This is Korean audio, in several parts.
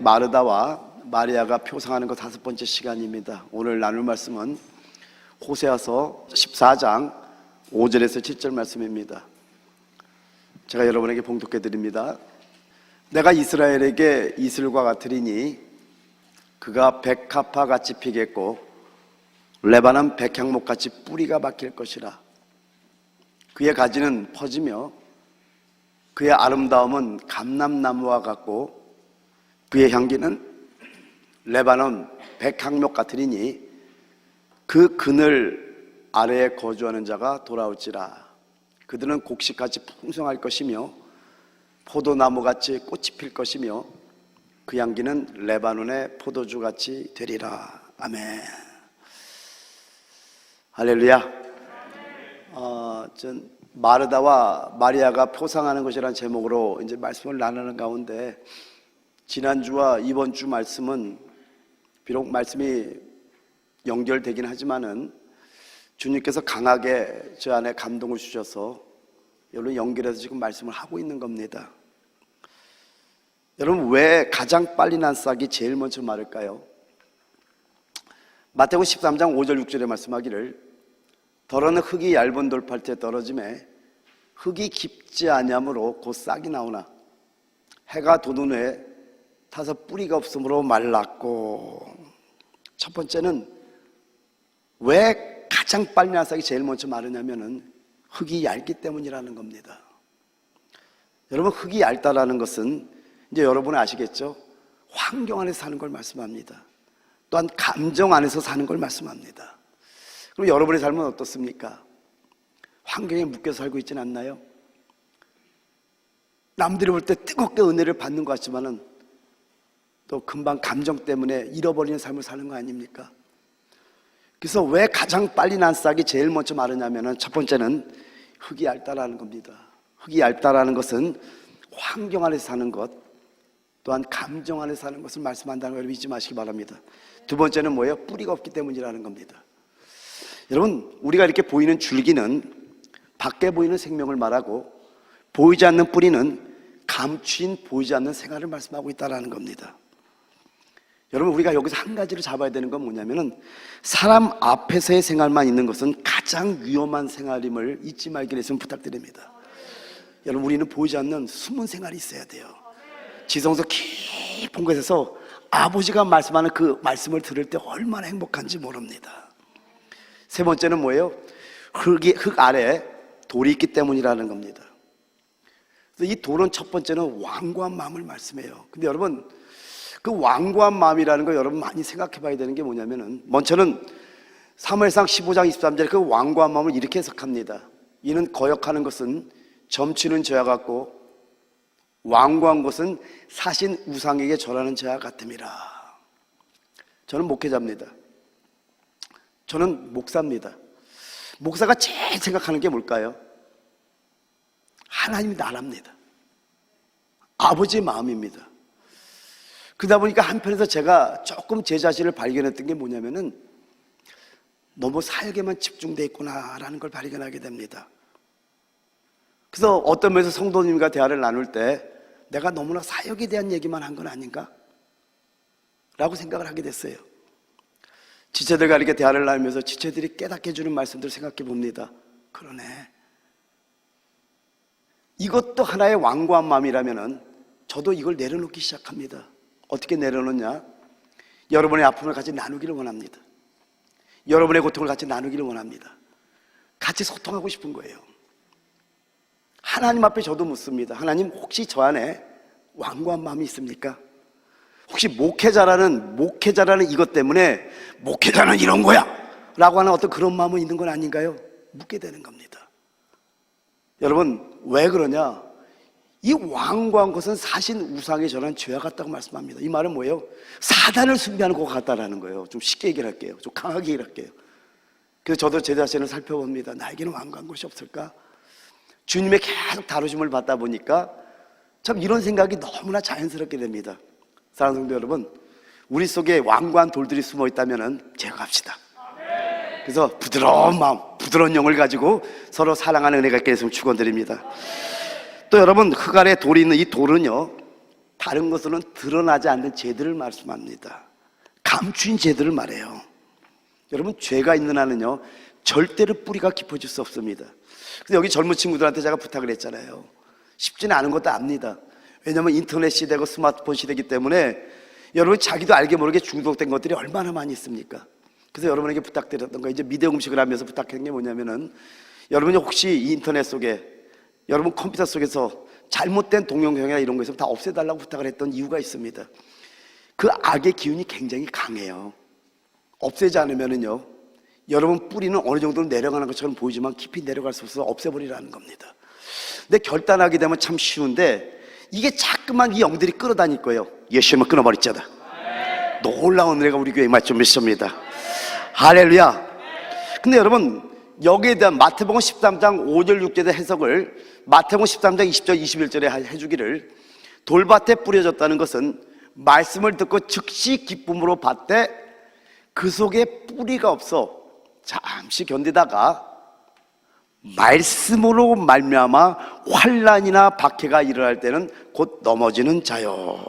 마르다와 마리아가 표상하는 것 5번째 시간입니다. 오늘 나눌 말씀은 호세아서 14장 5절에서 7절 말씀입니다. 제가 여러분에게 봉독해 드립니다. 내가 이스라엘에게 이슬과 같으리니 그가 백합화같이 피겠고 레바논 백향목같이 뿌리가 박힐 것이라. 그의 가지는 퍼지며 그의 아름다움은 감람나무와 같고 그의 향기는 레바논 백향목 같으리니 그 그늘 아래에 거주하는 자가 돌아올지라. 그들은 곡식같이 풍성할 것이며 포도나무같이 꽃이 필 것이며 그 향기는 레바논의 포도주같이 되리라. 아멘. 할렐루야. 전 마르다와 마리아가 표상하는 것이라는 제목으로 이제 말씀을 나누는 가운데 지난주와 이번 주 말씀은 비록 말씀이 연결되긴 하지만은 주님께서 강하게 저 안에 감동을 주셔서 여러분 연결해서 지금 말씀을 하고 있는 겁니다. 여러분, 왜 가장 빨리 난 싹이 제일 먼저 마를까요? 마태복음 13장 5절 6절에 말씀하기를 더러는 흙이 얇은 돌팔 때 떨어짐에 흙이 깊지 아니하므로 곧 싹이 나오나 해가 돋은 후에 타서 뿌리가 없으므로 말랐고. 첫 번째는 왜 가장 빨리 난 싹이 제일 먼저 마르냐면은 흙이 얇기 때문이라는 겁니다. 여러분, 흙이 얇다라는 것은 이제 여러분은 아시겠죠? 환경 안에서 사는 걸 말씀합니다. 또한 감정 안에서 사는 걸 말씀합니다. 그럼 여러분의 삶은 어떻습니까? 환경에 묶여 살고 있지는 않나요? 남들이 볼 때 뜨겁게 은혜를 받는 것 같지만은 또 금방 감정 때문에 잃어버리는 삶을 사는 거 아닙니까? 그래서 왜 가장 빨리 난 싹이 제일 먼저 마르냐면은 첫 번째는 흙이 얇다라는 겁니다. 흙이 얇다라는 것은 환경 안에서 사는 것, 또한 감정 안에서 사는 것을 말씀한다는 걸 잊지 마시기 바랍니다. 두 번째는 뭐예요? 뿌리가 없기 때문이라는 겁니다. 여러분, 우리가 이렇게 보이는 줄기는 밖에 보이는 생명을 말하고 보이지 않는 뿌리는 감추인 보이지 않는 생활을 말씀하고 있다는 겁니다. 여러분, 우리가 여기서 한 가지를 잡아야 되는 건 뭐냐면은 사람 앞에서의 생활만 있는 것은 가장 위험한 생활임을 잊지 말기를 했으면 부탁드립니다. 여러분, 우리는 보이지 않는 숨은 생활이 있어야 돼요. 지성소 깊은 곳에서 아버지가 말씀하는 그 말씀을 들을 때 얼마나 행복한지 모릅니다. 세 번째는 뭐예요? 흙 아래에 돌이 있기 때문이라는 겁니다. 그래서 이 돌은 첫 번째는 완고한 마음을 말씀해요. 근데 여러분, 그 완고한 마음이라는 거 여러분 많이 생각해 봐야 되는 게 뭐냐면은 먼저는 사무엘상 15장 23절에 그 완고한 마음을 이렇게 해석합니다. 이는 거역하는 것은 점치는 죄와 같고 완고한 것은 사신 우상에게 절하는 죄와 같음이라. 저는 목회자입니다. 저는 목사입니다. 목사가 제일 생각하는 게 뭘까요? 하나님이 나랍니다. 아버지의 마음입니다. 그러다 보니까 한편에서 제가 조금 제 자신을 발견했던 게 뭐냐면은 너무 사역에만 집중되어 있구나라는 걸 발견하게 됩니다. 그래서 어떤 면에서 성도님과 대화를 나눌 때 내가 너무나 사역에 대한 얘기만 한 건 아닌가? 라고 생각을 하게 됐어요. 지체들과 이렇게 대화를 나누면서 지체들이 깨닫게 해주는 말씀들을 생각해 봅니다. 그러네. 이것도 하나의 완고한 마음이라면은 저도 이걸 내려놓기 시작합니다. 어떻게 내려놓냐? 여러분의 아픔을 같이 나누기를 원합니다. 여러분의 고통을 같이 나누기를 원합니다. 같이 소통하고 싶은 거예요. 하나님 앞에 저도 묻습니다. 하나님, 혹시 저 안에 완고한 마음이 있습니까? 혹시 목회자라는 이것 때문에 목회자는 이런 거야 라고 하는 어떤 그런 마음은 있는 건 아닌가요? 묻게 되는 겁니다. 여러분, 왜 그러냐? 이 완고한 것은 사신 우상에 절한 죄와 같다고 말씀합니다. 이 말은 뭐예요? 사단을 숭배하는 것 같다라는 거예요. 좀 쉽게 얘기를 할게요. 좀 강하게 얘기를 할게요. 그래서 저도 제 자신을 살펴봅니다. 나에게는 완고한 것이 없을까? 주님의 계속 다루심을 받다 보니까 참 이런 생각이 너무나 자연스럽게 됩니다. 사랑하는 성도 여러분, 우리 속에 완고한 돌들이 숨어 있다면 제거합시다. 그래서 부드러운 마음, 부드러운 영을 가지고 서로 사랑하는 은혜가 있게 됐으면 축원드립니다. 또 여러분, 흙 아래 돌이 있는 이 돌은요, 다른 것으로는 드러나지 않는 죄들을 말씀합니다. 감추인 죄들을 말해요. 여러분, 죄가 있는 한은요 절대로 뿌리가 깊어질 수 없습니다. 그래서 여기 젊은 친구들한테 제가 부탁을 했잖아요. 쉽지는 않은 것도 압니다. 왜냐하면 인터넷 시대고 스마트폰 시대이기 때문에 여러분 자기도 알게 모르게 중독된 것들이 얼마나 많이 있습니까? 그래서 여러분에게 부탁드렸던 거, 이제 미대 음식을 하면서 부탁한 게 뭐냐면은, 여러분이 혹시 이 인터넷 속에, 여러분 컴퓨터 속에서 잘못된 동영상이나 이런 거 있으면 다 없애달라고 부탁을 했던 이유가 있습니다. 그 악의 기운이 굉장히 강해요. 없애지 않으면은요 여러분 뿌리는 어느 정도 내려가는 것처럼 보이지만 깊이 내려갈 수 없어서 없애버리라는 겁니다. 근데 결단하게 되면 참 쉬운데, 이게 자꾸만 이 영들이 끌어다닐 거예요. 예수님은 끊어버렸잖아. 놀라운 은혜가 우리 교회에 임할 줄 믿습니다. 할렐루야. 근데 여러분, 여기에 대한 마태복음 13장 5절 6절의 해석을 마태복음 13장 20절 21절에 해주기를, 돌밭에 뿌려졌다는 것은 말씀을 듣고 즉시 기쁨으로 받되 그 속에 뿌리가 없어 잠시 견디다가 말씀으로 말미암아 환난이나 박해가 일어날 때는 곧 넘어지는 자요.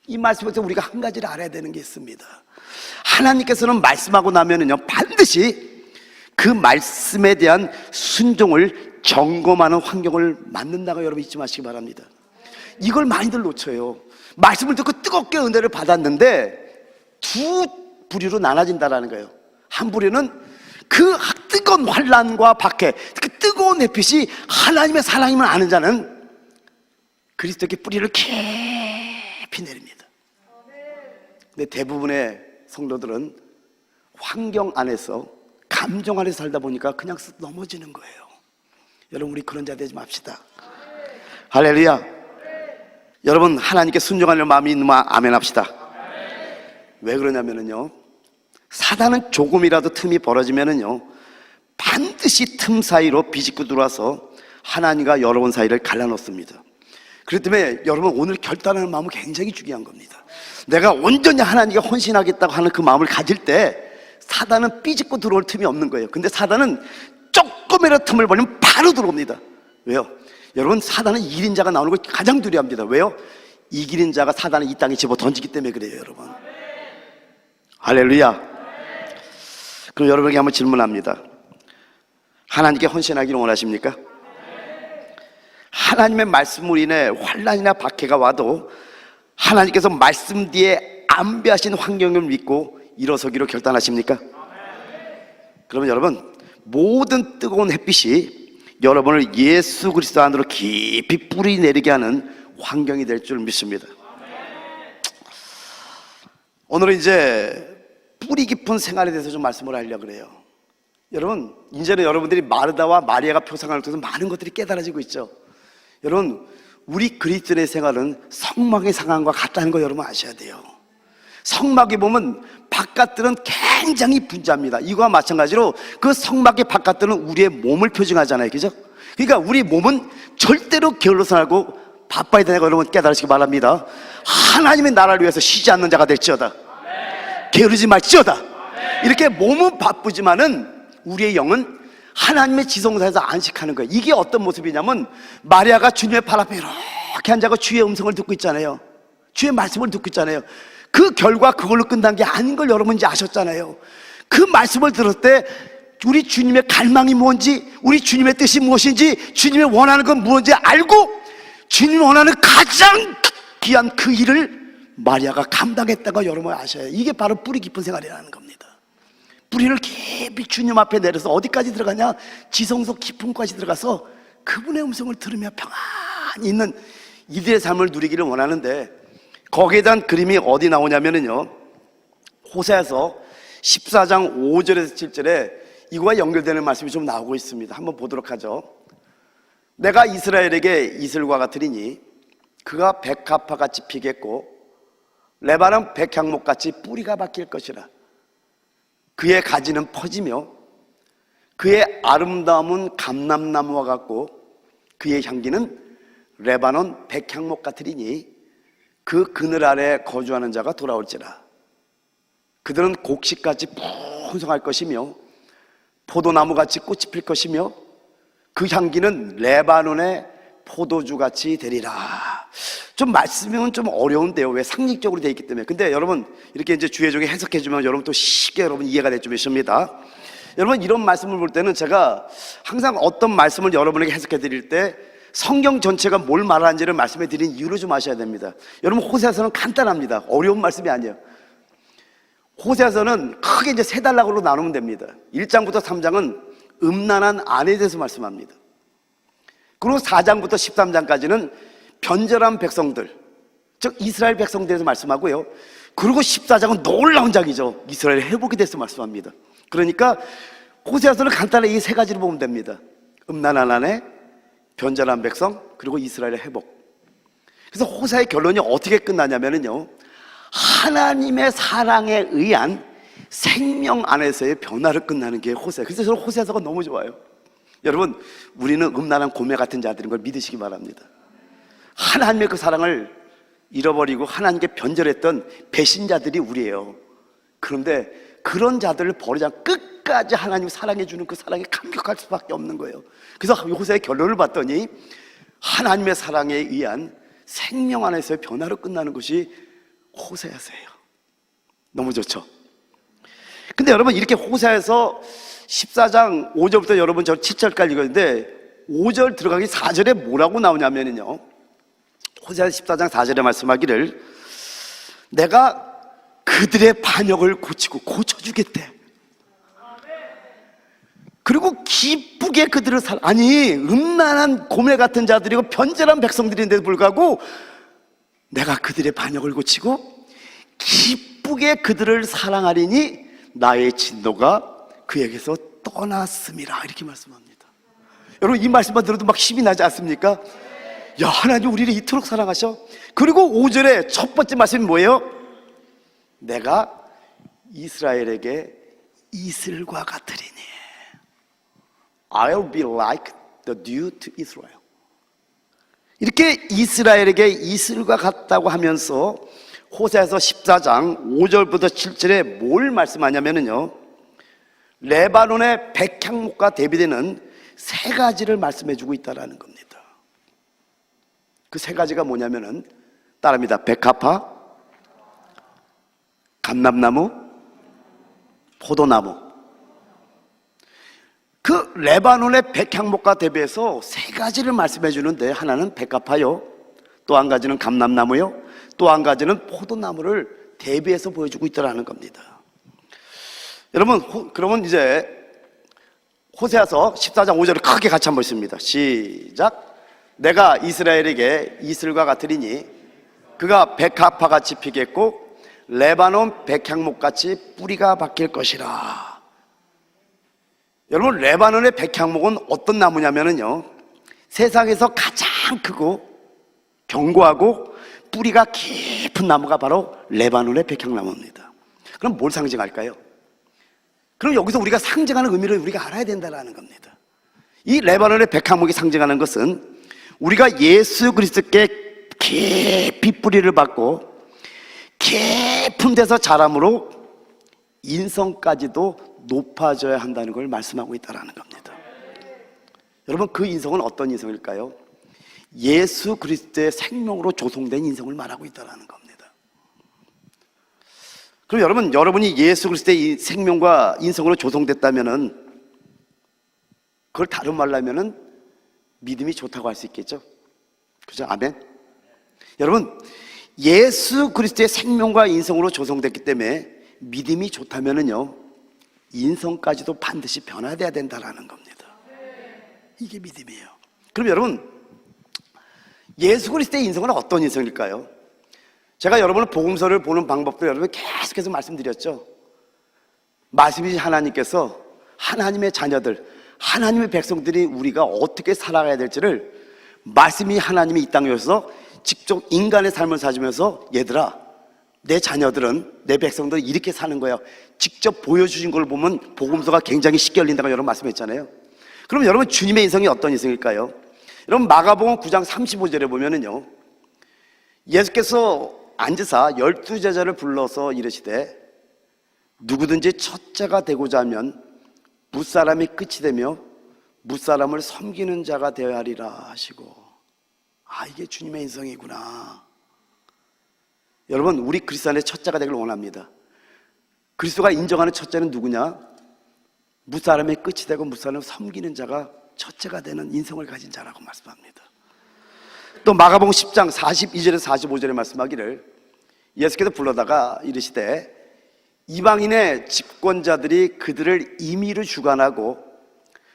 이 말씀에서 우리가 한 가지를 알아야 되는 게 있습니다. 하나님께서는 말씀하고 나면은요 반드시 그 말씀에 대한 순종을 점검하는 환경을 만든다고 여러분 잊지 마시기 바랍니다. 이걸 많이들 놓쳐요. 말씀을 듣고 뜨겁게 은혜를 받았는데 두 부류로 나눠진다라는 거예요. 한 부류는 그 뜨거운 환난과 박해, 그 뜨거운 햇빛이 하나님의 사랑임을 아는 자는 그리스도께 뿌리를 깊이 내립니다. 근데 대부분의 성도들은 환경 안에서, 감정 안에서 살다 보니까 그냥 넘어지는 거예요. 여러분, 우리 그런 자 되지 맙시다. 할렐루야. 여러분, 하나님께 순종하는 마음이 있는 마 아멘 합시다. 왜 그러냐면요, 사단은 조금이라도 틈이 벌어지면은요 반드시 틈 사이로 비집고 들어와서 하나님과 여러분 사이를 갈라놓습니다. 그렇기 때문에 여러분, 오늘 결단하는 마음은 굉장히 중요한 겁니다. 내가 온전히 하나님께 헌신하겠다고 하는 그 마음을 가질 때 사단은 삐집고 들어올 틈이 없는 거예요. 근데 사단은 조금이라도 틈을 벌리면 바로 들어옵니다. 왜요? 여러분, 사단은 이기는 자가 나오는 걸 가장 두려워합니다. 왜요? 이기는 자가 사단을 이 땅에 집어 던지기 때문에 그래요, 여러분. 할렐루야. 그럼 여러분에게 한번 질문합니다. 하나님께 헌신하기를 원하십니까? 하나님의 말씀으로 인해 환난이나 박해가 와도 하나님께서 말씀 뒤에 안배하신 환경을 믿고 일어서기로 결단하십니까? 그러면 여러분, 모든 뜨거운 햇빛이 여러분을 예수 그리스도 안으로 깊이 뿌리 내리게 하는 환경이 될 줄 믿습니다. 오늘은 이제 뿌리 깊은 생활에 대해서 좀 말씀을 하려고 그래요. 여러분, 이제는 여러분들이 마르다와 마리아가 표상을 통해서 많은 것들이 깨달아지고 있죠. 여러분, 우리 그리스도인의 생활은 성막의 상황과 같다는 거 여러분 아셔야 돼요. 성막에 보면 바깥들은 굉장히 분주합니다. 이거와 마찬가지로 그 성막의 바깥들은 우리의 몸을 표징하잖아요, 그죠? 그러니까 우리 몸은 절대로 게을러서 살고 바빠야 되는 거 여러분 깨달으시기 바랍니다. 하나님의 나라를 위해서 쉬지 않는 자가 될지어다. 게으르지 말지어다. 이렇게 몸은 바쁘지만은 우리의 영은 하나님의 지성사에서 안식하는 거예요. 이게 어떤 모습이냐면, 마리아가 주님의 발 앞에 이렇게 앉아서 주의 음성을 듣고 있잖아요. 주의 말씀을 듣고 있잖아요. 그 결과 그걸로 끝난 게 아닌 걸 여러분 이제 아셨잖아요. 그 말씀을 들을 때 우리 주님의 갈망이 뭔지, 우리 주님의 뜻이 무엇인지, 주님의 원하는 건 무엇인지 알고 주님이 원하는 가장 귀한 그 일을 마리아가 감당했다고 여러분 아셔야 해요. 이게 바로 뿌리 깊은 생활이라는 겁니다. 뿌리를 깊이 주님 앞에 내려서 어디까지 들어가냐? 지성소 깊은 곳까지 들어가서 그분의 음성을 들으며 평안히 있는 이들의 삶을 누리기를 원하는데, 거기에 대한 그림이 어디 나오냐면요, 호세아서 14장 5절에서 7절에 이거와 연결되는 말씀이 좀 나오고 있습니다. 한번 보도록 하죠. 내가 이스라엘에게 이슬과 같으리니 그가 백합화같이 피겠고 레바논 백향목같이 뿌리가 박힐 것이라. 그의 가지는 퍼지며 그의 아름다움은 감람나무와 같고 그의 향기는 레바논 백향목 같으리니 그 그늘 아래 거주하는 자가 돌아올지라. 그들은 곡식같이 풍성할 것이며 포도나무같이 꽃이 필 것이며 그 향기는 레바논의 포도주같이 되리라. 좀 말씀은 좀 어려운데요. 왜? 상식적으로 되어 있기 때문에. 근데 여러분 이렇게 이제 주의적으로 해석해 주면 여러분 또 쉽게 여러분 이해가 될 줄 믿습니다. 여러분 이런 말씀을 볼 때는 제가 항상 어떤 말씀을 여러분에게 해석해 드릴 때 성경 전체가 뭘 말하는지를 말씀해 드린 이유를 좀 아셔야 됩니다. 여러분 호세아서는 간단합니다. 어려운 말씀이 아니에요. 호세아서는 크게 이제 세 단락으로 나누면 됩니다. 1장부터 3장은 음란한 아내에 대해서 말씀합니다. 그리고 4장부터 13장까지는 변절한 백성들, 즉 이스라엘 백성들에 대해서 말씀하고요. 그리고 14장은 놀라운 장이죠. 이스라엘 회복에 대해서 말씀합니다. 그러니까 호세아서는 간단하게 이 세 가지를 보면 됩니다. 음란한 아내, 변절한 백성, 그리고 이스라엘의 회복. 그래서 호세아의 결론이 어떻게 끝나냐면요, 하나님의 사랑에 의한 생명 안에서의 변화를 끝나는 게 호세아. 그래서 저는 호세아서가 너무 좋아요. 여러분, 우리는 음란한 고매 같은 자들인 걸 믿으시기 바랍니다. 하나님의 그 사랑을 잃어버리고 하나님께 변절했던 배신자들이 우리예요. 그런데 그런 자들을 버리지 않고 끝까지 하나님 사랑해주는 그 사랑에 감격할 수밖에 없는 거예요. 그래서 호세아의 결론을 봤더니 하나님의 사랑에 의한 생명 안에서의 변화로 끝나는 것이 호세아서예요. 너무 좋죠? 근데 여러분 이렇게 호세아에서 14장 5절부터 여러분 저 7절까지 읽었는데 5절 들어가기 4절에 뭐라고 나오냐면요, 호세아 14장 4절에 말씀하기를 내가 그들의 반역을 고치고 고쳐주겠대. 그리고 기쁘게 그들을 아니 음란한 고멜 같은 자들이고 변절한 백성들인데도 불구하고 내가 그들의 반역을 고치고 기쁘게 그들을 사랑하리니 나의 진노가 그에게서 떠났음이라. 이렇게 말씀합니다. 여러분 이 말씀만 들어도 막 힘이 나지 않습니까? 야, 하나님 우리를 이토록 사랑하셔. 그리고 5절에 첫 번째 말씀이 뭐예요? 내가 이스라엘에게 이슬과 같으리니 I'll be like the dew to Israel. 이렇게 이스라엘에게 이슬과 같다고 하면서 호세아서 14장 5절부터 7절에 뭘 말씀하냐면요, 레바논의 백향목과 대비되는 세 가지를 말씀해주고 있다는 겁니다. 그 세 가지가 뭐냐면은 따라합니다. 백합화, 감람나무, 포도나무. 그 레바논의 백향목과 대비해서 세 가지를 말씀해 주는데 하나는 백합화요, 또 한 가지는 감람나무요, 또 한 가지는 포도나무를 대비해서 보여주고 있다는 겁니다. 여러분 그러면 이제 호세아서 14장 5절을 크게 같이 한번 읽습니다. 시작. 내가 이스라엘에게 이슬과 같으리니 그가 백합화같이 피겠고 레바논 백향목같이 뿌리가 박힐 것이라. 여러분 레바논의 백향목은 어떤 나무냐면요, 세상에서 가장 크고 견고하고 뿌리가 깊은 나무가 바로 레바논의 백향나무입니다. 그럼 뭘 상징할까요? 그럼 여기서 우리가 상징하는 의미를 우리가 알아야 된다는 겁니다. 이 레바논의 백향목이 상징하는 것은 우리가 예수 그리스도께 깊이 뿌리를 받고 깊은 데서 자람으로 인성까지도 높아져야 한다는 걸 말씀하고 있다는 겁니다. 여러분 그 인성은 어떤 인성일까요? 예수 그리스도의 생명으로 조성된 인성을 말하고 있다는 겁니다. 그럼 여러분이 예수 그리스도의 생명과 인성으로 조성됐다면은 그걸 다른 말로 하면은 믿음이 좋다고 할 수 있겠죠? 그죠? 아멘? 여러분 예수 그리스도의 생명과 인성으로 조성됐기 때문에 믿음이 좋다면은요, 인성까지도 반드시 변화돼야 된다는 겁니다. 이게 믿음이에요. 그럼 여러분 예수 그리스도의 인성은 어떤 인성일까요? 제가 여러분을 복음서를 보는 방법도 여러분 계속해서 말씀드렸죠. 말씀이신 하나님께서 하나님의 자녀들, 하나님의 백성들이 우리가 어떻게 살아가야 될지를 말씀이 하나님이 이 땅에 오셔서 직접 인간의 삶을 사시면서 얘들아 내 자녀들은 내 백성들은 이렇게 사는 거야 직접 보여주신 걸 보면 복음서가 굉장히 쉽게 열린다고 여러분 말씀했잖아요. 그럼 여러분 주님의 인성이 어떤 인성일까요? 여러분 마가복음 9장 35절에 보면은요, 예수께서 앉으사 12제자를 불러서 이르시되 누구든지 첫째가 되고자 하면 무사람이 끝이 되며 무사람을 섬기는 자가 되어야 하리라 하시고, 아, 이게 주님의 인성이구나. 여러분, 우리 그리스도 안에 첫째가 되기를 원합니다. 그리스도가 인정하는 첫째는 누구냐? 무사람의 끝이 되고 무사람을 섬기는 자가 첫째가 되는 인성을 가진 자라고 말씀합니다. 또 마가복음 10장 42절에서 45절에 말씀하기를 예수께서 불러다가 이르시되 이방인의 집권자들이 그들을 임의로 주관하고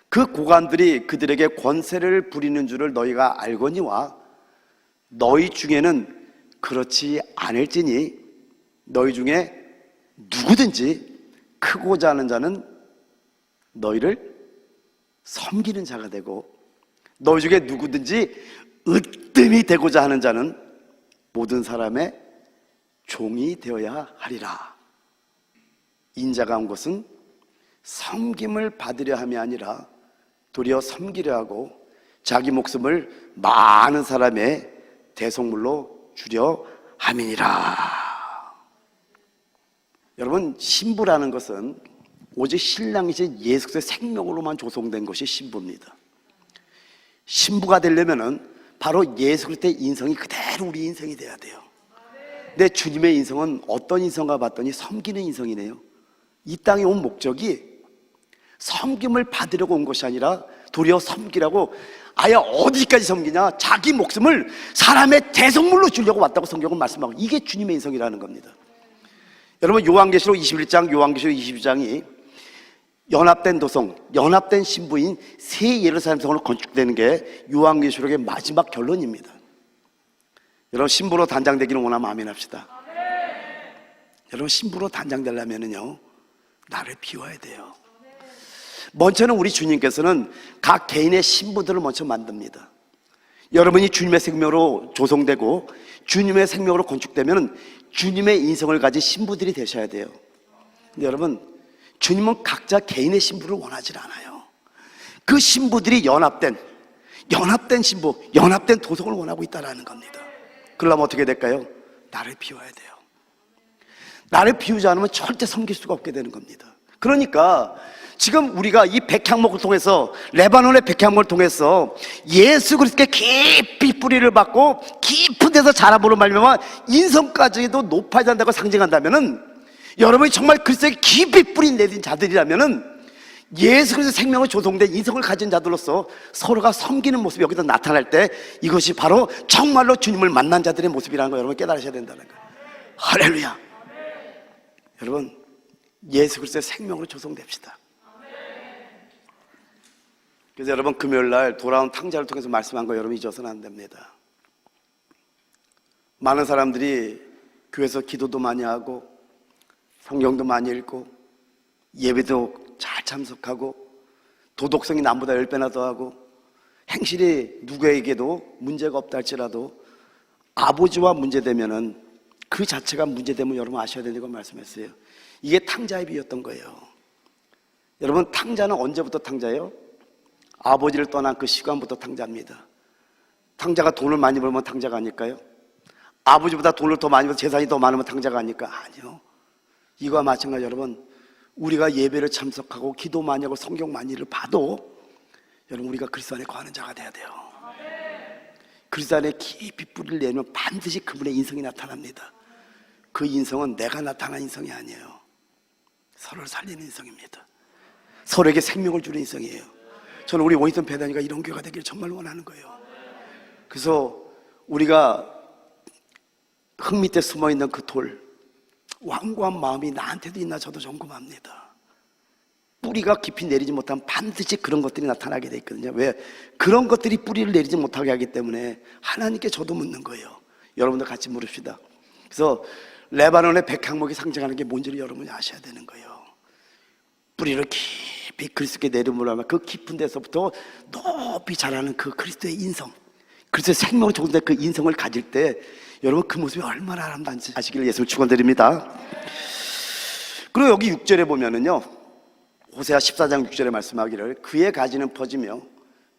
그 고관들이 그들에게 권세를 부리는 줄을 너희가 알거니와 너희 중에는 그렇지 않을지니 너희 중에 누구든지 크고자 하는 자는 너희를 섬기는 자가 되고 너희 중에 누구든지 으뜸이 되고자 하는 자는 모든 사람의 종이 되어야 하리라. 인자가 온 것은 섬김을 받으려 함이 아니라 도리어 섬기려 하고 자기 목숨을 많은 사람의 대속물로 주려 함이니라. 여러분, 신부라는 것은 오직 신랑이신 예수 그리스도의 생명으로만 조성된 것이 신부입니다. 신부가 되려면은 바로 예수 그리스도의 인성이 그대로 우리 인성이 돼야 돼요. 근데 주님의 인성은 어떤 인성인가 봤더니 섬기는 인성이네요. 이 땅에 온 목적이 섬김을 받으려고 온 것이 아니라 도리어 섬기라고. 아예 어디까지 섬기냐? 자기 목숨을 사람의 대속물로 주려고 왔다고 성경은 말씀하고, 이게 주님의 인성이라는 겁니다. 여러분, 요한계시록 21장, 요한계시록 22장이 연합된 도성, 연합된 신부인 새 예루살렘 성으로 건축되는 게 요한계시록의 마지막 결론입니다. 여러분, 신부로 단장되기는 원하면 아멘 합시다. 여러분, 신부로 단장되려면요 나를 비워야 돼요. 먼저는 우리 주님께서는 각 개인의 신부들을 먼저 만듭니다. 여러분이 주님의 생명으로 조성되고 주님의 생명으로 건축되면 주님의 인성을 가진 신부들이 되셔야 돼요. 근데 여러분, 주님은 각자 개인의 신부를 원하지 않아요. 그 신부들이 연합된 신부, 연합된 도성을 원하고 있다는 겁니다. 그러려면 어떻게 될까요? 나를 비워야 돼요. 나를 비우지 않으면 절대 섬길 수가 없게 되는 겁니다. 그러니까 지금 우리가 이 백향목을 통해서, 레바논의 백향목을 통해서 예수 그리스도께 깊이 뿌리를 받고 깊은 데서 자라보는 말미암아 인성까지도 높아진다고 상징한다면은, 여러분이 정말 그리스도에 깊이 뿌리 내린 자들이라면은 예수 그리스도의 생명을 조성된 인성을 가진 자들로서 서로가 섬기는 모습이 여기서 나타날 때 이것이 바로 정말로 주님을 만난 자들의 모습이라는 걸 여러분 깨달으셔야 된다는 거예요. 할렐루야. 여러분, 예수 그리스도의 생명으로 조성됩시다. 그래서 여러분, 금요일날 돌아온 탕자를 통해서 말씀한 거 여러분 잊어서는 안 됩니다. 많은 사람들이 교회에서 기도도 많이 하고 성경도 많이 읽고 예배도 잘 참석하고 도덕성이 남보다 10배나 더 하고 행실이 누구에게도 문제가 없다 할지라도 아버지와 문제되면은 그 자체가 문제되면 여러분 아셔야 되는 걸 말씀했어요. 이게 탕자의 비였던 거예요. 여러분, 탕자는 언제부터 탕자예요? 아버지를 떠난 그 시간부터 탕자입니다. 탕자가 돈을 많이 벌면 탕자가 아닐까요? 아버지보다 돈을 더 많이 벌면 재산이 더 많으면 탕자가 아닐까? 아니요. 이거와 마찬가지. 여러분, 우리가 예배를 참석하고 기도 많이 하고 성경 많이를 봐도 여러분, 우리가 그리스도 안에 거하는 자가 돼야 돼요. 그리스도 안에 깊이 뿌리를 내면 반드시 그분의 인성이 나타납니다. 그 인성은 내가 나타난 인성이 아니에요. 서로를 살리는 인성입니다. 서로에게 생명을 주는 인성이에요. 저는 우리 원희선 배단위가 이런 교회가 되기를 정말 원하는 거예요. 그래서 우리가 흙 밑에 숨어있는 그 돌, 완고한 마음이 나한테도 있나 저도 점검합니다. 뿌리가 깊이 내리지 못하면 반드시 그런 것들이 나타나게 돼 있거든요. 왜? 그런 것들이 뿌리를 내리지 못하게 하기 때문에 하나님께 저도 묻는 거예요. 여러분들 같이 물읍시다. 그래서 레바논의 백향목이 상징하는 게 뭔지를 여러분이 아셔야 되는 거예요. 뿌리를 깊이 그리스도께 내려보려면 그 깊은 데서부터 높이 자라는 그 그리스도의 인성, 그리스도의 생명을 조성된 그 인성을 가질 때 여러분 그 모습이 얼마나 아름다운지 아시기를 예수를 축원드립니다. 그리고 여기 6절에 보면은요, 호세아 14장 6절에 말씀하기를 그의 가지는 퍼지며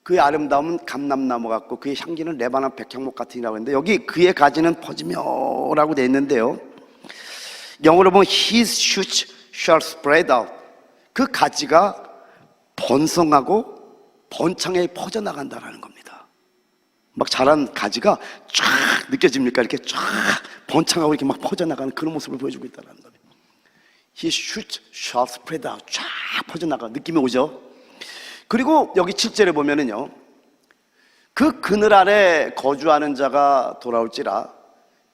그의 아름다움은 감람나무 같고 그의 향기는 레바논 백향목 같으니라고 했는데, 여기 그의 가지는 퍼지며 라고 되어 있는데요, 영어로 보면 His shoots shall spread out. 그 가지가 번성하고 번창에 퍼져나간다라는 겁니다. 막 자란 가지가 쫙 느껴집니까? 이렇게 쫙 번창하고 이렇게 막 퍼져나가는 그런 모습을 보여주고 있다는 거예요. He shoots, shall spread out. 쫙 퍼져나가 느낌이 오죠? 그리고 여기 7절에 보면은요, 그 그늘 아래 거주하는 자가 돌아올지라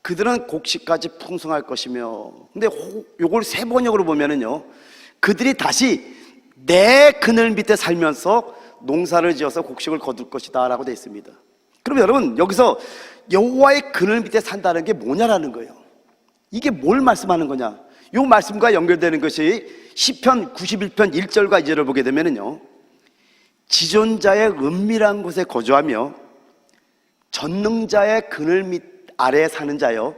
그들은 곡식까지 풍성할 것이며, 근데 요걸 세 번역으로 보면은요, 그들이 다시 내 그늘 밑에 살면서 농사를 지어서 곡식을 거둘 것이다 라고 되어 있습니다. 그럼 여러분, 여기서 여호와의 그늘 밑에 산다는 게 뭐냐라는 거예요. 이게 뭘 말씀하는 거냐? 요 말씀과 연결되는 것이 시편 91편 1절과 2절을 보게 되면은요, 지존자의 은밀한 곳에 거주하며 전능자의 그늘 밑 아래에 사는 자여,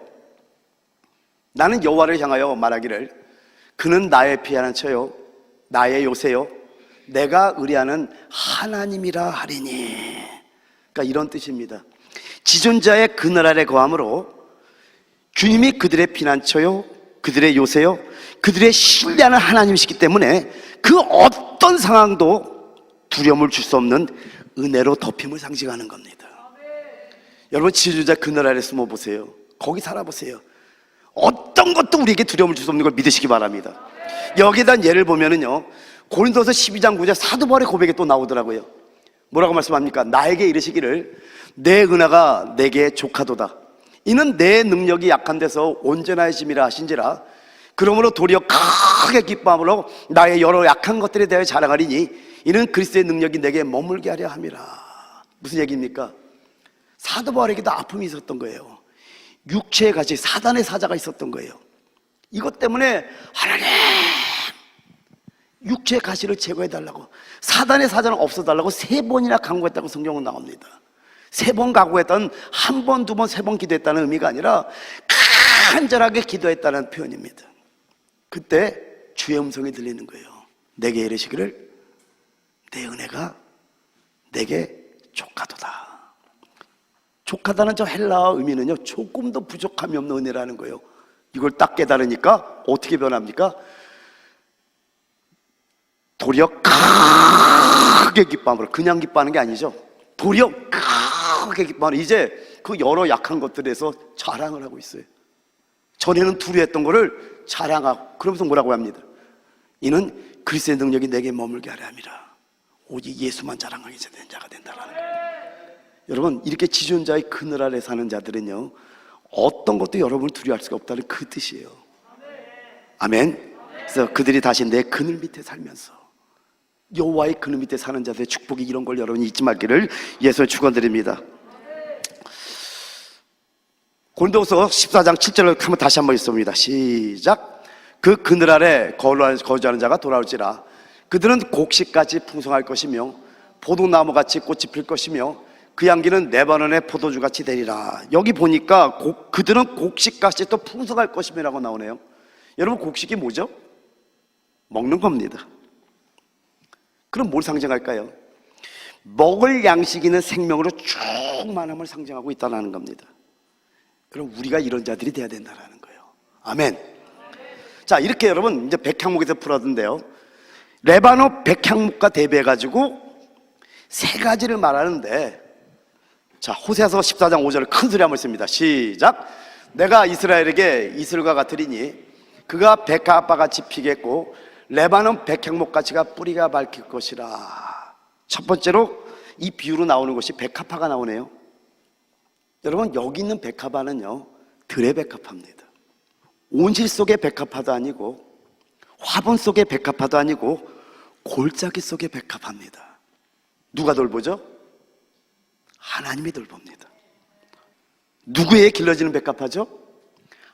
나는 여호와를 향하여 말하기를 그는 나의 피하는 처요 나의 요새요 내가 의뢰하는 하나님이라 하리니. 그러니까 이런 뜻입니다. 지존자의 그늘 아래 거함으로 주님이 그들의 피난처요 그들의 요새요 그들의 신뢰하는 하나님이시기 때문에 그 어떤 상황도 두려움을 줄 수 없는 은혜로 덮임을 상징하는 겁니다. 여러분, 지존자 그늘 아래 숨어 보세요. 거기 살아보세요. 어떤 것도 우리에게 두려움을 줄 수 없는 걸 믿으시기 바랍니다. 여기에 대한 예를 보면은요, 고린도서 12장 9절 사도 바울의 고백에 또 나오더라고요. 뭐라고 말씀합니까? 나에게 이르시기를 내 은혜가 내게 족하도다. 이는 내 능력이 약한 데서 온전하의 짐이라 하신지라. 그러므로 도리어 크게 기뻐함으로 나의 여러 약한 것들에 대하여 자랑하리니 이는 그리스도의 능력이 내게 머물게 하려 함이라. 무슨 얘기입니까? 사도 바울에게도 아픔이 있었던 거예요. 육체의 가시, 사단의 사자가 있었던 거예요. 이것 때문에 하나님, 육체의 가시를 제거해달라고, 사단의 사자는 없어달라고 3번이나 간구했다고 성경은 나옵니다. 3번 간구했던, 한 번, 두 번, 3번 기도했다는 의미가 아니라 간절하게 기도했다는 표현입니다. 그때 주의 음성이 들리는 거예요. 내게 이르시기를 내 은혜가 내게 족하도다. 족하다는 저 헬라어 의미는요, 조금도 부족함이 없는 은혜라는 거예요. 이걸 딱 깨달으니까 어떻게 변합니까? 도리어 크게 기뻐함으로, 그냥 기뻐하는 게 아니죠. 도리어 크게 기뻐하는, 이제 그 여러 약한 것들에서 자랑을 하고 있어요. 전에는 두려워했던 거를 자랑하고, 그러면서 뭐라고 합니다? 이는 그리스도의 능력이 내게 머물게 하려 함이라. 오직 예수만 자랑하게 된 자가 된다라는 거예요. 여러분, 이렇게 지존자의 그늘 아래 사는 자들은요, 어떤 것도 여러분을 두려워할 수가 없다는 그 뜻이에요. 아멘. 그래서 그들이 다시 내 그늘 밑에 살면서, 여호와의 그늘 밑에 사는 자들의 축복이 이런 걸 여러분이 잊지 말기를 예수의 축원드립니다. 고린도후서 14장 7절을 한번 다시 한번 읽습니다. 시작. 그 그늘 아래 거주하는 자가 돌아올지라. 그들은 곡식같이 풍성할 것이며 포도나무같이 꽃이 필 것이며 그 향기는 레바논의 포도주같이 되리라. 여기 보니까 그들은 곡식같이 또 풍성할 것이라고 나오네요. 여러분, 곡식이 뭐죠? 먹는 겁니다. 그럼 뭘 상징할까요? 먹을 양식 있는 생명으로 충만함을 상징하고 있다는 겁니다. 그럼 우리가 이런 자들이 돼야 된다는 거예요. 아멘. 자, 이렇게 여러분, 이제 백향목에서 풀었는데요, 레바논 백향목과 대비해가지고 3가지를 말하는데, 자, 호세아서 14장 5절을 큰 소리 한번 씁니다. 시작. 내가 이스라엘에게 이슬과 같으리니 그가 백합화같이 피겠고 레바논 백향목같이가 뿌리가 밝힐 것이라. 첫 번째로 이 비유로 나오는 것이 백합화가 나오네요. 여러분, 여기 있는 백합화는요, 들의 백합화입니다. 온실 속의 백합화도 아니고 화분 속의 백합화도 아니고 골짜기 속의 백합화입니다. 누가 돌보죠? 하나님이 돌봅니다. 누구에 길러지는 백합화죠?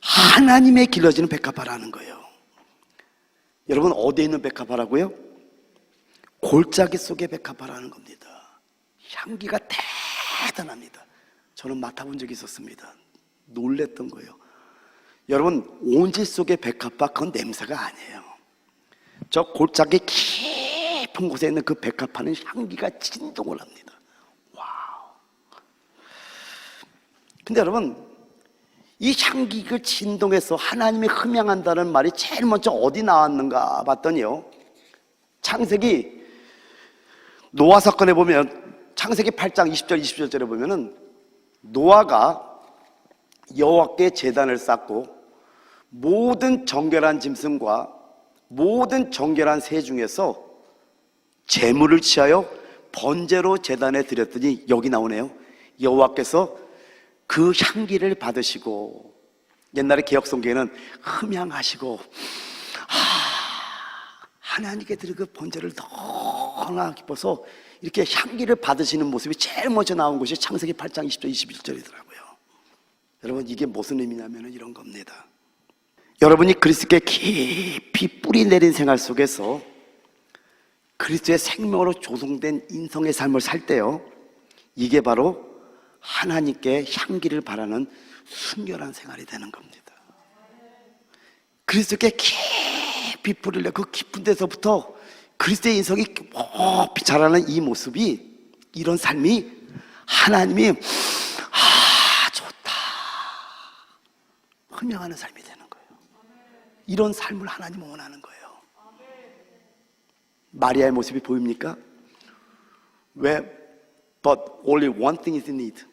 하나님의 길러지는 백합화라는 거예요. 여러분, 어디에 있는 백합화라고요? 골짜기 속의 백합화라는 겁니다. 향기가 대단합니다. 저는 맡아본 적이 있었습니다. 놀랬던 거예요. 여러분, 온실 속의 백합화, 그건 냄새가 아니에요. 저 골짜기 깊은 곳에 있는 그 백합화는 향기가 진동을 합니다. 와우. 근데 여러분, 이 향기가 진동해서 하나님이 흠양한다는 말이 제일 먼저 어디 나왔는가 봤더니요, 창세기 노아 사건에 보면, 창세기 8장 20절 21절에 보면은 노아가 여호와께 제단을 쌓고 모든 정결한 짐승과 모든 정결한 새 중에서 제물을 취하여 번제로 제단에 드렸더니 여기 나오네요. 여호와께서 그 향기를 받으시고, 옛날에 개역성경에는 흠향하시고 하나님께 드린 그 번제를 너무나 기뻐서 이렇게 향기를 받으시는 모습이 제일 먼저 나온 것이 창세기 8장 20절 21절이더라고요. 여러분, 이게 무슨 의미냐면 이런 겁니다. 여러분이 그리스도께 깊이 뿌리 내린 생활 속에서 그리스도의 생명으로 조성된 인성의 삶을 살 때요, 이게 바로 하나님께 향기를 바라는 순결한 생활이 되는 겁니다. 그리스도께 깊이 뿌리를 내 그 깊은 데서부터 그리스도의 인성이 깊이 자라는 이 모습이, 이런 삶이 하나님이 좋다 흠양하는 삶이 되는 거예요. 이런 삶을 하나님은 원하는 거예요. 마리아의 모습이 보입니까? 왜? But only one thing is needed.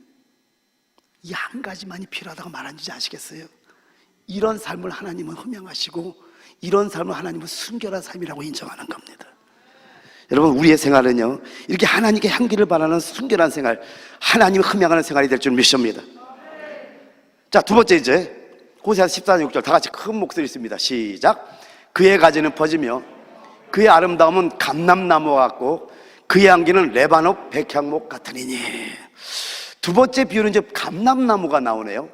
이 한 가지만이 필요하다고 말하는지 아시겠어요? 이런 삶을 하나님은 흠양하시고 이런 삶을 하나님은 순결한 삶이라고 인정하는 겁니다. 여러분, 우리의 생활은요, 이렇게 하나님께 향기를 바라는 순결한 생활, 하나님을 흠양하는 생활이 될 줄 믿습니다. 자, 두 번째, 이제 호세아서 14장 6절 다 같이 큰 목소리 있습니다. 시작. 그의 가지는 퍼지며 그의 아름다움은 감람나무와 같고 그의 향기는 레바논 백향목 같으니니. 두 번째 비유는 이제 감람나무가 나오네요.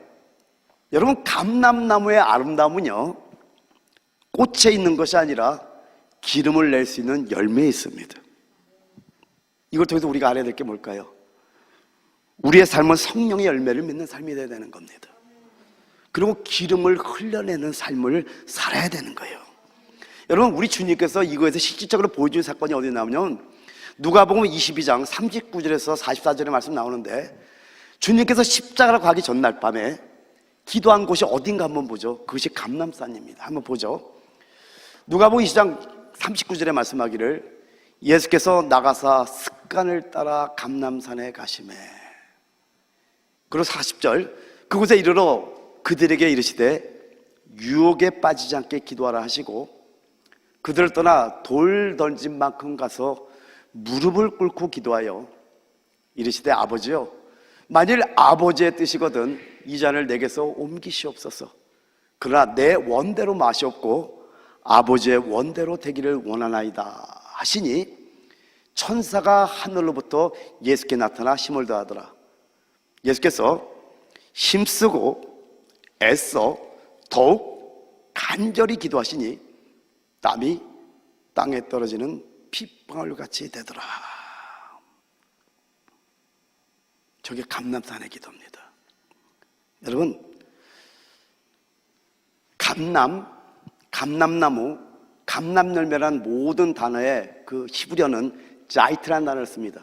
여러분, 감람나무의 아름다움은요, 꽃에 있는 것이 아니라 기름을 낼 수 있는 열매에 있습니다. 이걸 통해서 우리가 알아야 될 게 뭘까요? 우리의 삶은 성령의 열매를 맺는 삶이 되어야 되는 겁니다. 그리고 기름을 흘려내는 삶을 살아야 되는 거예요. 여러분, 우리 주님께서 이거에서 실질적으로 보여준 사건이 어디 나오냐면 누가복음 22장 39절에서 44절의 말씀 나오는데, 주님께서 십자가로 가기 전날 밤에 기도한 곳이 어딘가 한번 보죠. 그것이 감람산입니다. 한번 보죠. 누가복음 22장 39절에 말씀하기를, 예수께서 나가사 습관을 따라 감람산에 가시매. 그리고 40절, 그곳에 이르러 그들에게 이르시되 유혹에 빠지지 않게 기도하라 하시고 그들을 떠나 돌 던진 만큼 가서 무릎을 꿇고 기도하여 이르시되 아버지여, 만일 아버지의 뜻이거든 이 잔을 내게서 옮기시옵소서. 그러나 내 원대로 마시옵고 아버지의 원대로 되기를 원하나이다 하시니, 천사가 하늘로부터 예수께 나타나 힘을 더하더라. 예수께서 힘쓰고 애써 더욱 간절히 기도하시니 땀이 땅에 떨어지는 핏방울 같이 되더라. 저게 감람산의 기도입니다. 여러분, 감람나무, 감람열매란 모든 단어의 그 히브리어는 자이트라는 단어를 씁니다.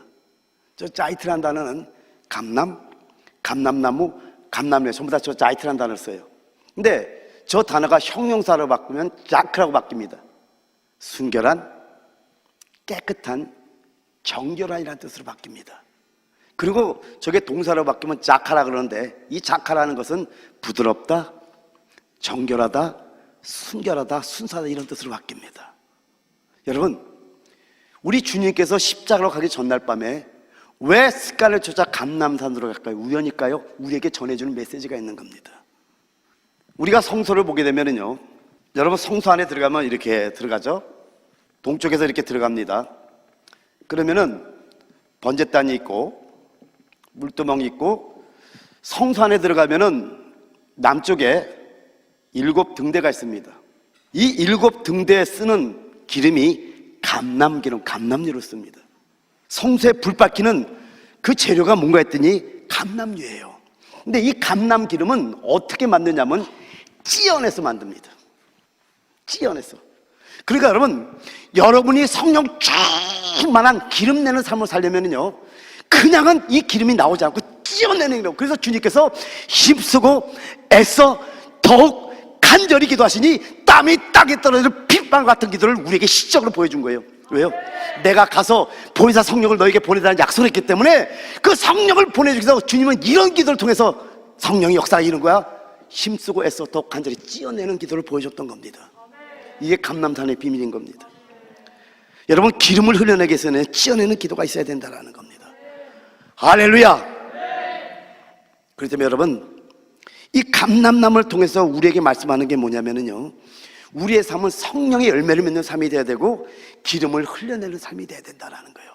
저 자이트라는 단어는 감람나무, 감람열매 전부 다 저 자이트라는 단어를 써요. 근데 저 단어가 형용사로 바꾸면 자크라고 바뀝니다. 순결한, 깨끗한, 정결한이라는 뜻으로 바뀝니다. 그리고 저게 동사로 바뀌면 자카라 그러는데, 이 자카라는 것은 부드럽다, 정결하다, 순결하다, 순수하다 이런 뜻으로 바뀝니다. 여러분, 우리 주님께서 십자가로 가기 전날 밤에 왜 습관을 쫓아 감람산으로 갈까요? 우연일까요? 우리에게 전해주는 메시지가 있는 겁니다. 우리가 성소를 보게 되면은요, 여러분, 성소 안에 들어가면 이렇게 들어가죠? 동쪽에서 이렇게 들어갑니다. 그러면은 번제단이 있고 물두멍이 있고, 성소 안에 들어가면은 남쪽에 7 등대가 있습니다. 이 7 등대에 쓰는 기름이 감람기름, 감람유를 씁니다. 성소에 불 밝히는 그 재료가 뭔가 했더니 감람유예요. 근데 이 감람기름은 어떻게 만드냐면 찌어내서 만듭니다. 찌어내서. 그러니까 여러분이 성령 충만한 기름 내는 삶을 살려면요, 그냥은 이 기름이 나오지 않고 찌어내는 거예요. 그래서 주님께서 힘쓰고 애써 더욱 간절히 기도하시니 땀이 땅에 떨어지는 핏방울 같은 기도를 우리에게 시적으로 보여준 거예요. 왜요? 내가 가서 보혜사 성령을 너에게 보내달라는 약속을 했기 때문에 그 성령을 보내주기 위해서 주님은 이런 기도를 통해서 성령의 역사가 이루는 거야. 힘쓰고 애써 더 간절히 찌어내는 기도를 보여줬던 겁니다. 이게 감람산의 비밀인 겁니다. 여러분, 기름을 흘려내기 위해서는 찌어내는 기도가 있어야 된다는 겁니다. 할렐루야. 그렇기 때문에 여러분, 이 감람나무를 통해서 우리에게 말씀하는 게 뭐냐면요, 우리의 삶은 성령의 열매를 맺는 삶이 돼야 되고 기름을 흘려내는 삶이 돼야 된다는 거예요.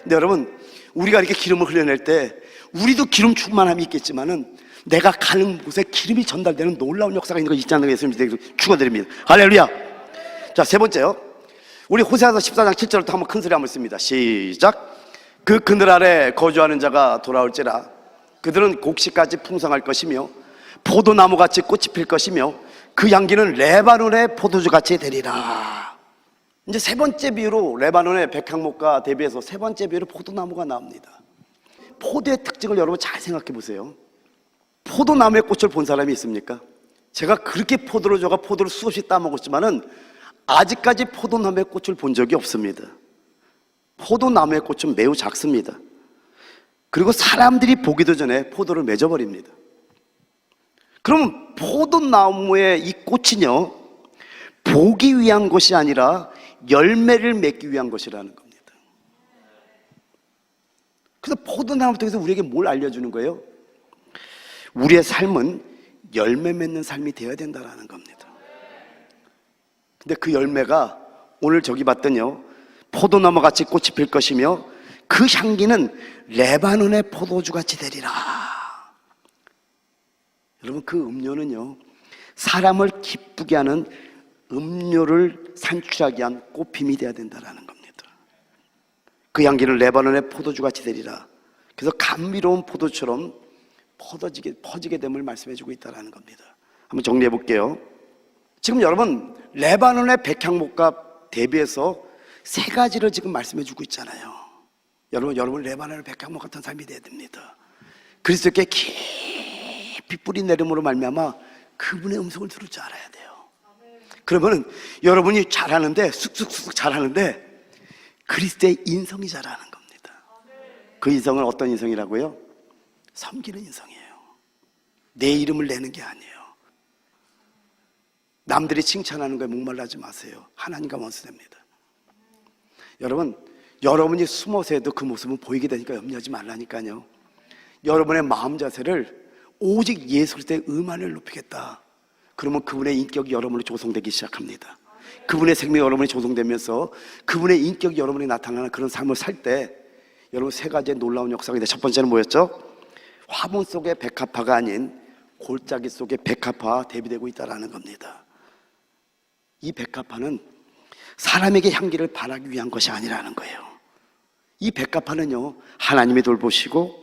근데 여러분, 우리가 이렇게 기름을 흘려낼 때 우리도 기름 충만함이 있겠지만은 내가 가는 곳에 기름이 전달되는 놀라운 역사가 있는 거 있지 않는 거 예수님 축원드립니다. 할렐루야. 자, 세 번째요, 우리 호세아서 14장 7절부터 한번 큰 소리 한번 씁니다. 시작. 그 그늘 아래 거주하는 자가 돌아올지라. 그들은 곡식까지 풍성할 것이며 포도나무같이 꽃이 필 것이며 그 향기는 레바논의 포도주같이 되리라. 이제 세 번째 비유로 레바논의 백향목과 대비해서 세 번째 비유로 포도나무가 나옵니다. 포도의 특징을 여러분 잘 생각해 보세요. 포도나무의 꽃을 본 사람이 있습니까? 제가 그렇게 포도를 줘가 포도를 수없이 따먹었지만은 아직까지 포도나무의 꽃을 본 적이 없습니다. 포도나무의 꽃은 매우 작습니다. 그리고 사람들이 보기도 전에 포도를 맺어버립니다. 그럼 포도나무의 이 꽃은요, 보기 위한 것이 아니라 열매를 맺기 위한 것이라는 겁니다. 그래서 포도나무 통해서 우리에게 뭘 알려주는 거예요? 우리의 삶은 열매 맺는 삶이 되어야 된다는 겁니다. 근데 그 열매가 오늘 저기 봤더니요, 포도나무같이 꽃이 필 것이며 그 향기는 레바논의 포도주같이 되리라. 여러분, 그 음료는요, 사람을 기쁘게 하는 음료를 산출하기 위한 꽃핌이 되어야 된다는 겁니다. 그 향기는 레바논의 포도주같이 되리라. 그래서 감미로운 포도처럼 퍼지게 됨을 말씀해주고 있다는 겁니다. 한번 정리해 볼게요. 지금 여러분, 레바논의 백향목과 대비해서 세 가지를 지금 말씀해주고 있잖아요. 여러분 레바논의 백향목 같은 삶이 돼야 됩니다. 그리스도께 깊이 뿌리 내림으로 말미암아 그분의 음성을 들을 줄 알아야 돼요. 그러면은 여러분이 잘하는데, 쑥쑥쑥 잘하는데 그리스도의 인성이 잘하는 겁니다. 그 인성은 어떤 인성이라고요? 섬기는 인성이에요. 내 이름을 내는 게 아니에요. 남들이 칭찬하는 거에 목말라지 마세요. 하나님과 원수됩니다. 여러분, 여러분이 숨어서 해도 그 모습은 보이게 되니까 염려하지 말라니까요. 여러분의 마음 자세를 오직 예수 그리스도의 의만을 높이겠다. 그러면 그분의 인격이 여러분으로 조성되기 시작합니다. 그분의 생명이 여러분이 조성되면서 그분의 인격이 여러분이 나타나는 그런 삶을 살 때 여러분 세 가지의 놀라운 역사가 있는데, 첫 번째는 뭐였죠? 화분 속의 백합화가 아닌 골짜기 속의 백합화와 대비되고 있다는 겁니다. 이 백합화는 사람에게 향기를 발하기 위한 것이 아니라는 거예요. 이 백합화는요, 하나님이 돌보시고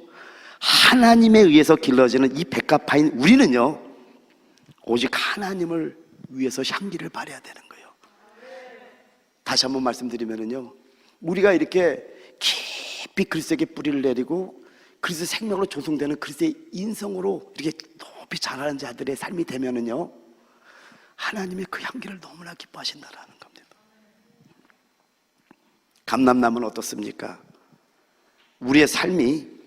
하나님에 의해서 길러지는 이 백합화인 우리는요, 오직 하나님을 위해서 향기를 발해야 되는 거예요. 다시 한번 말씀드리면요, 우리가 이렇게 깊이 그리스도에게 뿌리를 내리고 그리스도 생명으로 조성되는 그리스도의 인성으로 이렇게 높이 자라는 자들의 삶이 되면은요, 하나님의 그 향기를 너무나 기뻐하신다라는 겁니다. 감람나무는 어떻습니까? 우리의 삶이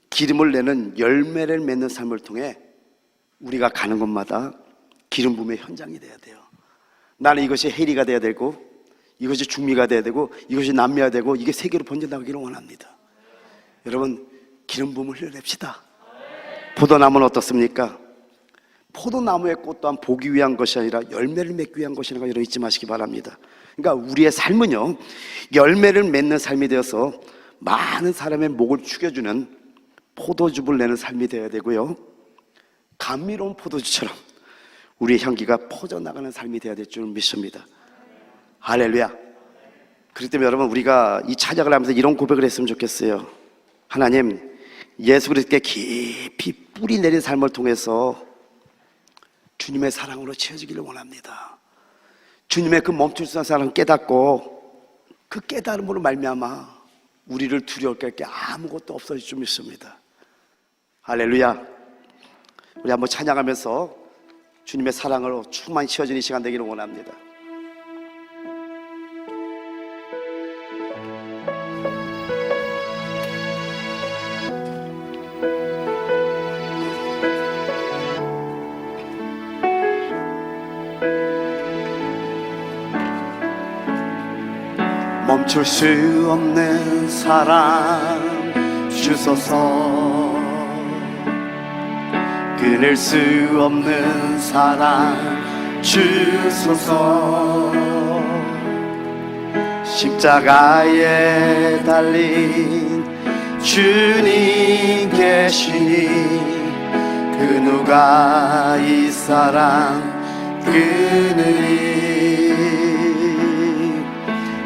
기름을 내는 열매를 맺는 삶을 통해 우리가 가는 곳마다 기름 부음의 현장이 돼야 돼요. 나는 이것이 해리가 돼야 되고, 이것이 중미가 돼야 되고, 이것이 남미가 되고, 이게 세계로 번져나가기를 원합니다. 여러분, 기름 부음을 흘려냅시다. 포도나무는 어떻습니까? 포도나무의 꽃 또한 보기 위한 것이 아니라 열매를 맺기 위한 것이라는 거 여러분 잊지 마시기 바랍니다. 그러니까 우리의 삶은요, 열매를 맺는 삶이 되어서 많은 사람의 목을 축여주는 포도즙을 내는 삶이 되어야 되고요, 감미로운 포도주처럼 우리의 향기가 퍼져나가는 삶이 되어야 될 줄 믿습니다. 할렐루야. 그렇기 때문에 여러분, 우리가 이 찬양을 하면서 이런 고백을 했으면 좋겠어요. 하나님, 예수 그리스도께 깊이 뿌리 내린 삶을 통해서 주님의 사랑으로 채워지기를 원합니다. 주님의 그 멈출 수 없는 사랑을 깨닫고 그 깨달음으로 말미암아 우리를 두려울 게 아무것도 없어질 줄 믿습니다. 할렐루야. 우리 한번 찬양하면서 주님의 사랑으로 충만히 채워지는 시간 되기를 원합니다. 멈출 수 없는 사랑 주소서. 끊을 수 없는 사랑 주소서. 십자가에 달린 주님 계시니 그 누가 이 사랑 끊으리.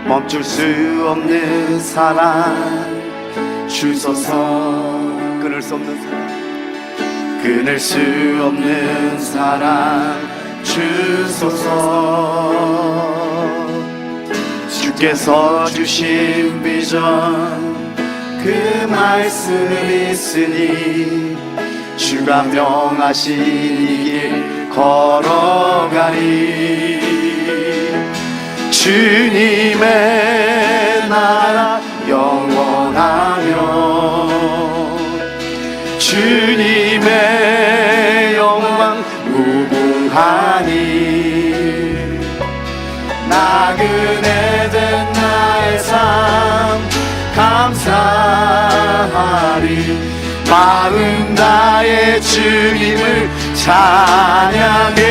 멈출 수 없는 사랑 주소서. 끊을 수 없는 사랑, 끊을 수 없는 사랑 주소서. 주께서 주신 비전 그 말씀이 있으니 주가 명하신 이 길 걸어가리. 주님의 나라 영원하며 주님의 영광 무궁하니 나그네된 나의 삶 감사하리. 마음 다해 주님을 찬양해.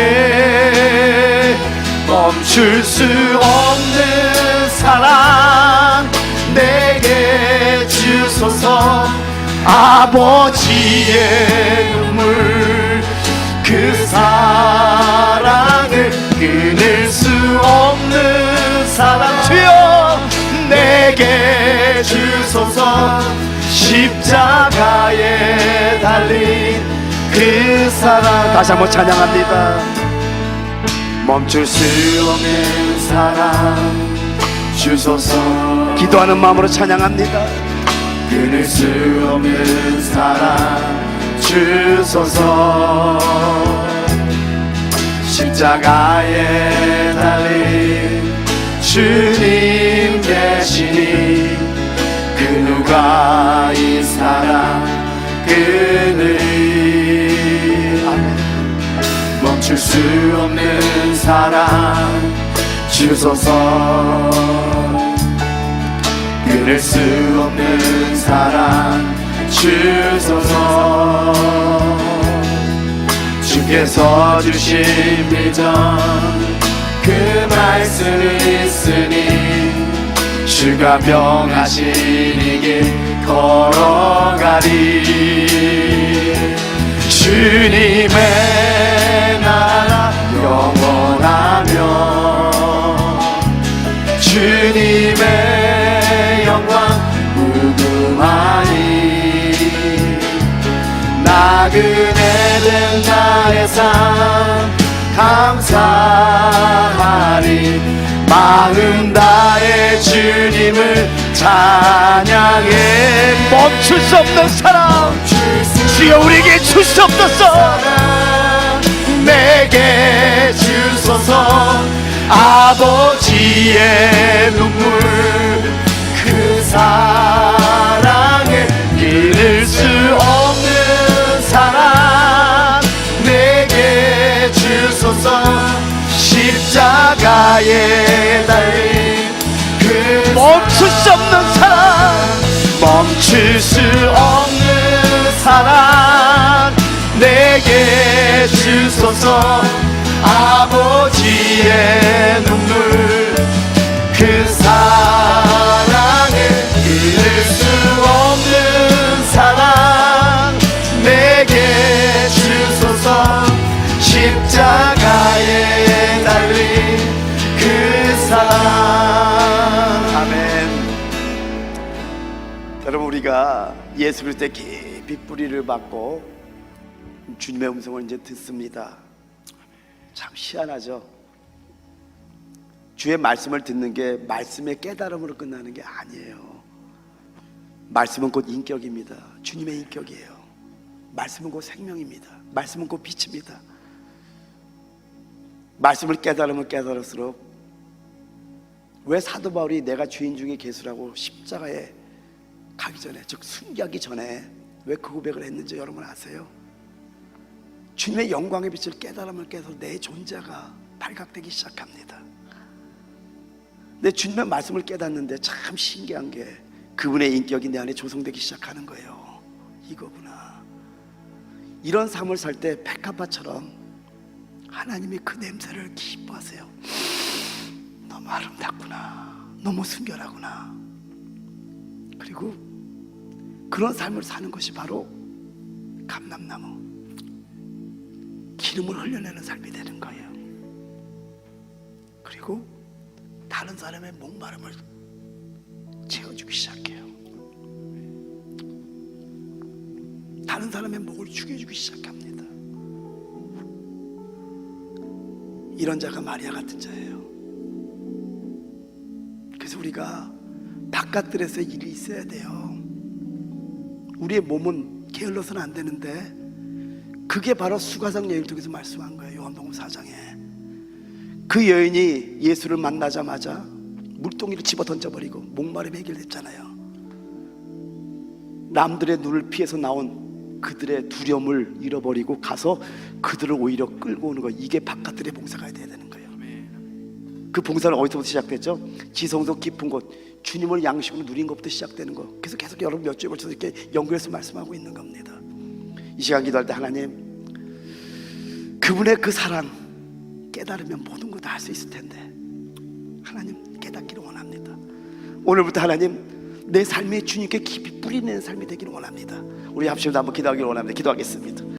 멈출 수 없는 사랑 내게 주소서. 아버지의 눈물 그 사랑을 끊을 수 없는 사랑 주여 내게 주소서. 십자가에 달린 그 사랑. 다시 한번 찬양합니다. 멈출 수 없는 사랑 주소서. 기도하는 마음으로 찬양합니다. 끊을 수 없는 사랑 주소서. 십자가에 달린 주님 계시니 그 누가 이 사랑 끊으리. 아멘. 멈출 수 없는 사랑 주소서. 끊을 수 없는 사랑 주소서. 주께서 주신 비전 그 말씀이 있으니 주가 명하신 이 길 걸어가리. 주님의 나라 영원하며 주님의 영광 무궁하니 나그네된 나의 삶 감사하리. 마음 다해 주님을 찬양해. 멈출 수 없는 사랑 주여 우리에게 주시옵소서. 내게 주소서. 아버지의 눈물 그 사랑을 끊을 수 없는 사랑 내게 주소서. 십자가에 달린 그 멈출 수 없는 사랑. 멈출 수 없는 사랑 내게 주소서. 아버지의 눈물 그 사랑을 끊을 수 없는 사랑 내게 주소서. 십자가에 달린 그 사랑. 아멘. 여러분 우리가 예수 그리스도의 깊이 뿌리를 받고 주님의 음성을 이제 듣습니다. 참 희한하죠. 주의 말씀을 듣는 게 말씀의 깨달음으로 끝나는 게 아니에요. 말씀은 곧 인격입니다. 주님의 인격이에요. 말씀은 곧 생명입니다. 말씀은 곧 빛입니다. 말씀을 깨달으면 깨달을수록 왜 사도 바울이 내가 주인 중에 계수라고 십자가에 가기 전에, 즉 순교하기 전에 왜 그 고백을 했는지 여러분 아세요? 주님의 영광의 빛을 깨달으면 깨달을수록 내 존재가 발각되기 시작합니다. 내 주님의 말씀을 깨닫는데 참 신기한 게 그분의 인격이 내 안에 조성되기 시작하는 거예요. 이거구나. 이런 삶을 살 때 백합화처럼 하나님이 그 냄새를 기뻐하세요. 너무 아름답구나, 너무 순결하구나. 그리고 그런 삶을 사는 것이 바로 감람나무, 기름을 흘려내는 삶이 되는 거예요. 그리고 다른 사람의 목마름을 채워주기 시작해요. 다른 사람의 목을 죽여주기 시작합니다. 이런 자가 마리아 같은 자예요. 그래서 우리가 바깥들에서 일이 있어야 돼요. 우리의 몸은 게을러서는 안 되는데 그게 바로 수가성 여인을 통해서 말씀한 거예요. 요한복음 4장에 그 여인이 예수를 만나자마자 물동이를 집어 던져버리고 목마름이 해결됐잖아요. 남들의 눈을 피해서 나온 그들의 두려움을 잃어버리고 가서 그들을 오히려 끌고 오는 거예요. 이게 바깥들의 봉사가 돼야 되는 거예요. 그 봉사는 어디서부터 시작됐죠? 지성소 깊은 곳, 주님을 양식으로 누린 것부터 시작되는 거. 그래서 계속 여러분 몇 주에 걸쳐서 이렇게 연결해서 말씀하고 있는 겁니다. 이 시간 기도할 때 하나님, 그분의 그 사랑 깨달으면 모든 거 다 할 수 있을 텐데 하나님 깨닫기를 원합니다. 오늘부터 하나님 내 삶에 주님께 깊이 뿌리내는 삶이 되기를 원합니다. 우리 합심도 한번 기도하기를 원합니다. 기도하겠습니다.